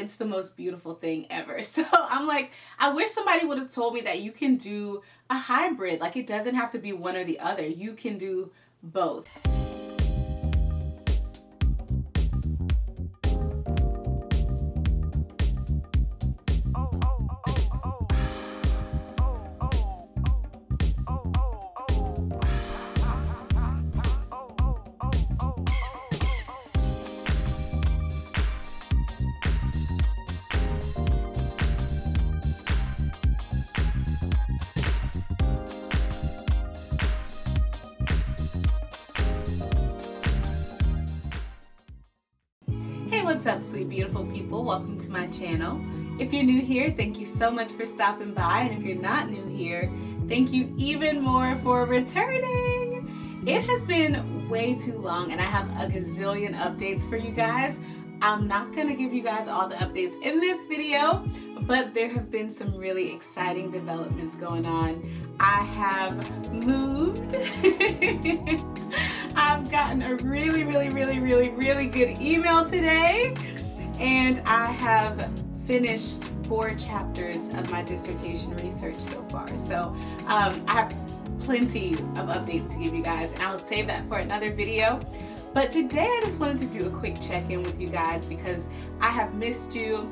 it's the most beautiful thing ever. So I'm like, I wish somebody would have told me that you can do a hybrid. Like, it doesn't have to be one or the other. You can do both. What's up, sweet beautiful people? Welcome to my channel. If you're new here, thank you so much for stopping by, and if you're not new here, thank you even more for returning. It has been way too long and I have a gazillion updates for you guys. I'm not gonna give you guys all the updates in this video, but there have been some really exciting developments going on. I have moved. I've gotten a really good email today, and I have finished 4 chapters of my dissertation research so far. So I have plenty of updates to give you guys, and I'll save that for another video. But today I just wanted to do a quick check-in with you guys because I have missed you.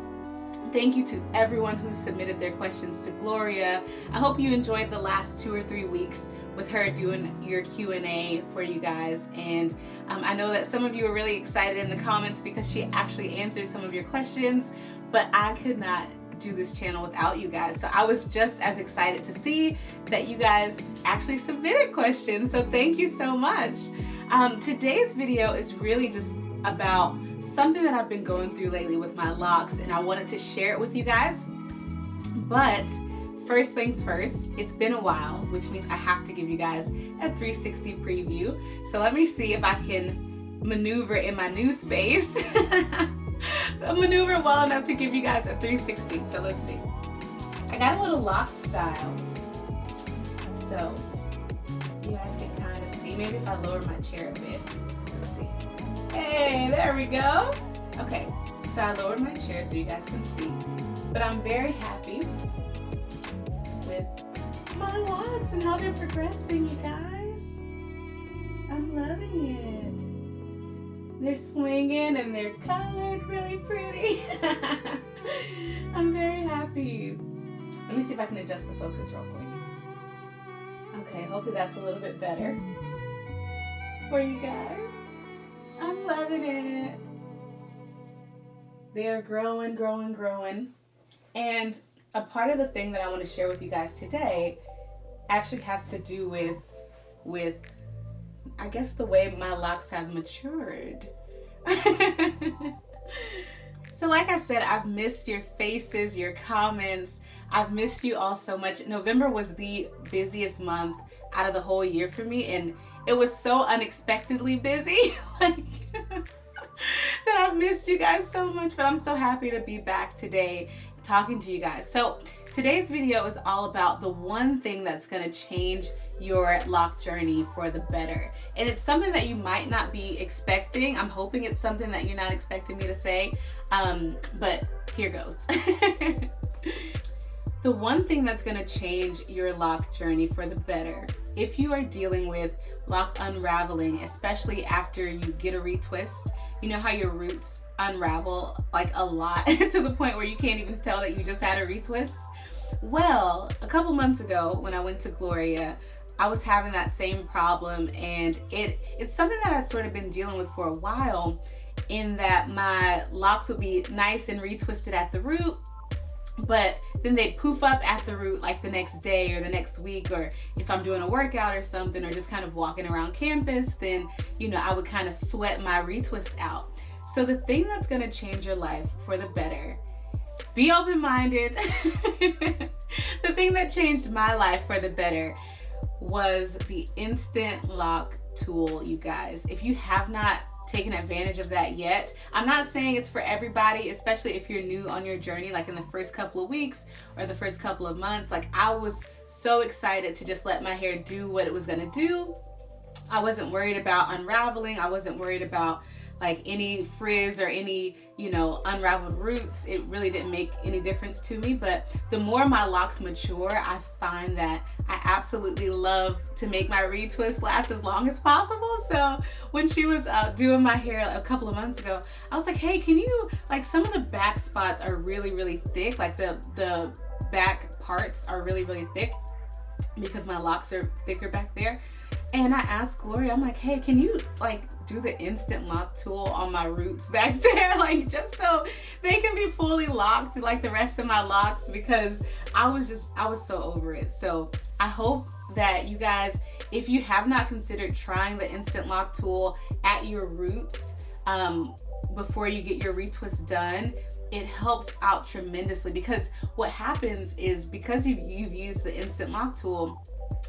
Thank you to everyone who submitted their questions to Gloria. I hope you enjoyed the last 2 or 3 weeks with her doing your Q&A for you guys. And I know that some of you were really excited in the comments because she actually answered some of your questions, but I could not do this channel without you guys. So I was just as excited to see that you guys actually submitted questions. So thank you so much. Today's video is really just about something that I've been going through lately with my locks, and I wanted to share it with you guys. But first things first, it's been a while, which means I have to give you guys a 360 preview. So let me see if I can maneuver in my new space. Maneuver well enough to give you guys a 360. So let's see. I got a little lock style. So you guys can kind of see. Maybe if I lower my chair a bit. Let's see. Hey, there we go. Okay, so I lowered my chair so you guys can see. But I'm very happy with my locks and how they're progressing, you guys. I'm loving it. They're swinging and they're colored really pretty. I'm very happy. Let me see if I can adjust the focus real quick. Okay, hopefully that's a little bit better for you guys. I'm loving it. They're growing. And a part of the thing that I want to share with you guys today actually has to do with I guess the way my locks have matured. So like I said, I've missed your faces, your comments. I've missed you all so much. November was the busiest month out of the whole year for me, and it was so unexpectedly busy. Like that I've missed you guys so much, but I'm so happy to be back today talking to you guys. So today's video is all about the one thing that's going to change your lock journey for the better. And it's something that you might not be expecting. I'm hoping it's something that you're not expecting me to say, but here goes. The one thing that's going to change your lock journey for the better, if you are dealing with lock unraveling, especially after you get a retwist, you know how your roots unravel like a lot to the point where you can't even tell that you just had a retwist? Well, a couple months ago when I went to Gloria, I was having that same problem, and it's something that I've sort of been dealing with for a while, in that my locks would be nice and retwisted at the root, but then they'd poof up at the root like the next day or the next week, or if I'm doing a workout or something, or just kind of walking around campus, then, you know, I would kind of sweat my retwist out. So the thing that's going to change your life for the better, be open-minded. The thing that changed my life for the better was the instant lock tool, you guys. If you have not taken advantage of that yet, I'm not saying it's for everybody, especially if you're new on your journey, like in the first couple of weeks or the first couple of months. Like, I was so excited to just let my hair do what it was gonna do. I wasn't worried about unraveling. I wasn't worried about like any frizz or any, you know, unraveled roots. It really didn't make any difference to me. But the more my locks mature, I find that I absolutely love to make my retwist last as long as possible. So when she was doing my hair a couple of months ago, I was like, hey, can you, like, some of the back spots are really, really thick. Like the back parts are really, really thick because my locks are thicker back there. And I asked Gloria, I'm like, hey, can you like do the instant lock tool on my roots back there? Like, just so they can be fully locked like the rest of my locks, because I was so over it. So I hope that you guys, if you have not considered trying the instant lock tool at your roots before you get your retwist done, it helps out tremendously. Because what happens is, because you've used the instant lock tool,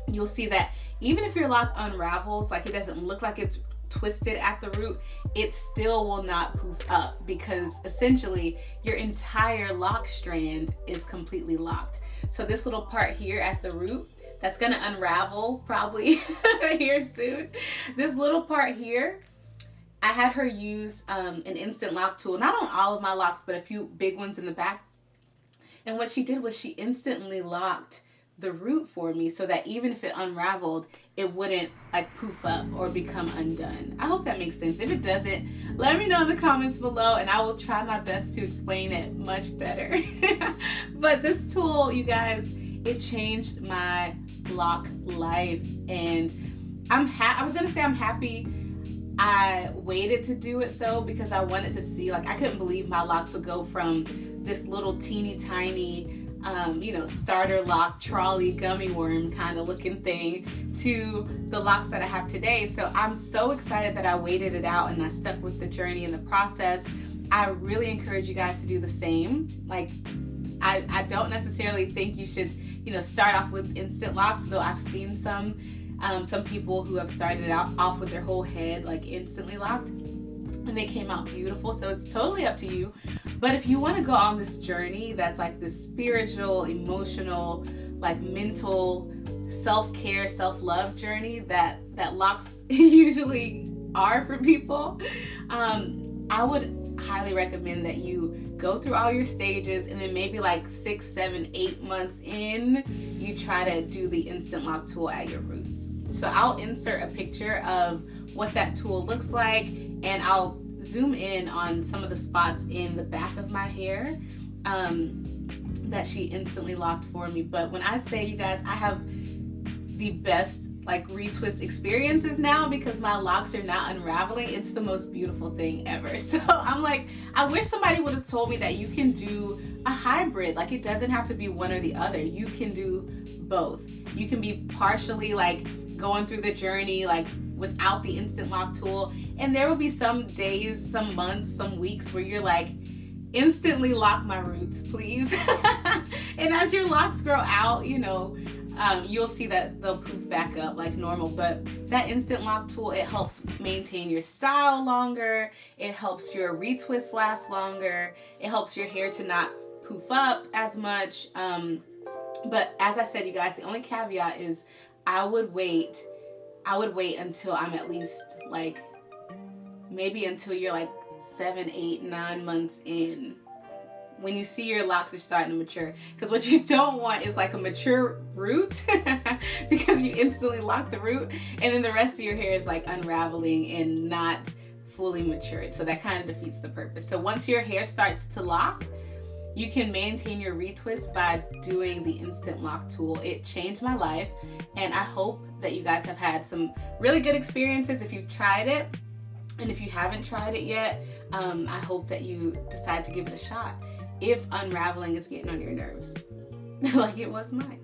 you'll see that even if your lock unravels, like it doesn't look like it's twisted at the root, it still will not poof up, because essentially your entire lock strand is completely locked. So this little part here at the root, that's gonna unravel probably here soon. This little part here, I had her use an instant lock tool, not on all of my locks, but a few big ones in the back. And what she did was she instantly locked the root for me, so that even if it unraveled, it wouldn't like poof up or become undone. I hope that makes sense. If it doesn't, let me know in the comments below and I will try my best to explain it much better. But this tool, you guys, it changed my lock life. And I was gonna say I'm happy I waited to do it though, because I wanted to see, like, I couldn't believe my locks would go from this little teeny tiny you know, starter lock trolley gummy worm kind of looking thing to the locks that I have today. So I'm so excited that I waited it out and I stuck with the journey and the process. I really encourage you guys to do the same. Like, I don't necessarily think you should, you know, start off with instant locks, though I've seen some people who have started off with their whole head like instantly locked, and they came out beautiful. So it's totally up to you. But if you want to go on this journey that's like this spiritual, emotional, like mental self-care, self-love journey that locks usually are for people, I would highly recommend that you go through all your stages, and then maybe like 6, 7, 8 months in, you try to do the instant lock tool at your roots. So I'll insert a picture of what that tool looks like, and I'll zoom in on some of the spots in the back of my hair that she instantly locked for me. But when I say, you guys, I have the best like retwist experiences now, because my locks are not unraveling. It's the most beautiful thing ever. So I'm like, I wish somebody would have told me that you can do a hybrid. Like, it doesn't have to be one or the other. You can do both. You can be partially like going through the journey like without the instant lock tool, and there will be some days, some months, some weeks where you're like, instantly lock my roots, please. And as your locks grow out, you know, you'll see that they'll poof back up like normal. But that instant lock tool, it helps maintain your style longer. It helps your retwist last longer. It helps your hair to not poof up as much. But as I said, you guys, the only caveat is I would wait until I'm at least like, maybe until you're like 7, 8, 9 months in, when you see your locks are starting to mature. Because what you don't want is like a mature root because you instantly lock the root, and then the rest of your hair is like unraveling and not fully matured. So that kind of defeats the purpose. So once your hair starts to lock, you can maintain your retwist by doing the instant lock tool. It changed my life, and I hope that you guys have had some really good experiences if you've tried it. And if you haven't tried it yet, I hope that you decide to give it a shot if unraveling is getting on your nerves like it was mine.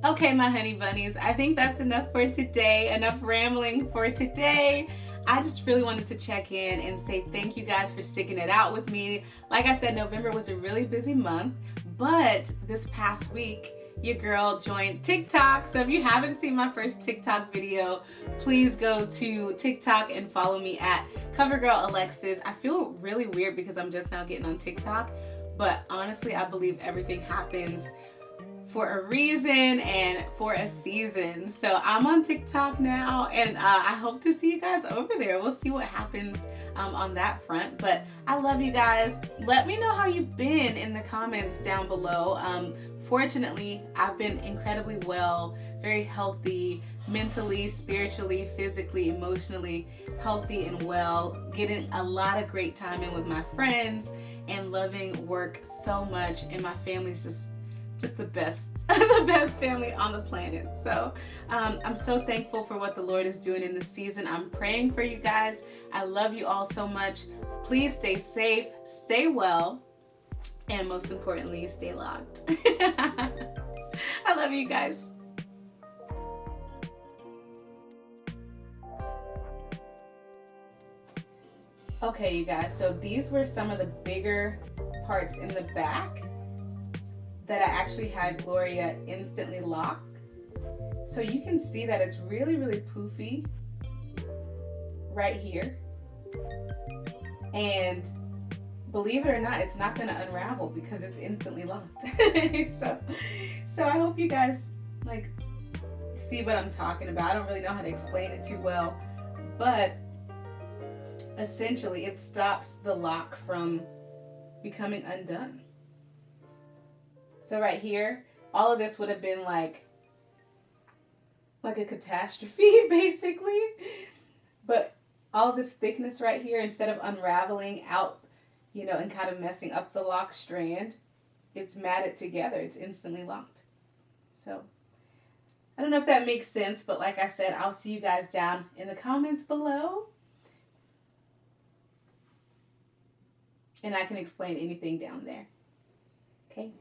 Okay, my honey bunnies, I think that's enough for today. Enough rambling for today. I just really wanted to check in and say thank you guys for sticking it out with me. Like I said, November was a really busy month, but this past week, your girl joined TikTok. So if you haven't seen my first TikTok video, please go to TikTok and follow me at CoverGirl Alexis. I feel really weird because I'm just now getting on TikTok, but honestly, I believe everything happens for a reason and for a season. So I'm on TikTok now, and I hope to see you guys over there. We'll see what happens on that front. But I love you guys. Let me know how you've been in the comments down below. Fortunately, I've been incredibly well, very healthy, mentally, spiritually, physically, emotionally healthy and well, getting a lot of great time in with my friends and loving work so much, and my family's just the best the best family on the planet. So I'm so thankful for what the Lord is doing in this season. I'm praying for you guys. I love you all so much. Please stay safe, stay well, and most importantly, stay locked. I love you guys. Okay, you guys, so these were some of the bigger parts in the back that I actually had Gloria instantly lock. So you can see that it's really, really poofy right here. And believe it or not, it's not gonna unravel because it's instantly locked. So I hope you guys like see what I'm talking about. I don't really know how to explain it too well, but essentially it stops the lock from becoming undone. So right here, all of this would have been like a catastrophe basically, but all this thickness right here, instead of unraveling out, you know, and kind of messing up the lock strand, it's matted together. It's instantly locked. So I don't know if that makes sense, but like I said, I'll see you guys down in the comments below. And I can explain anything down there. Okay?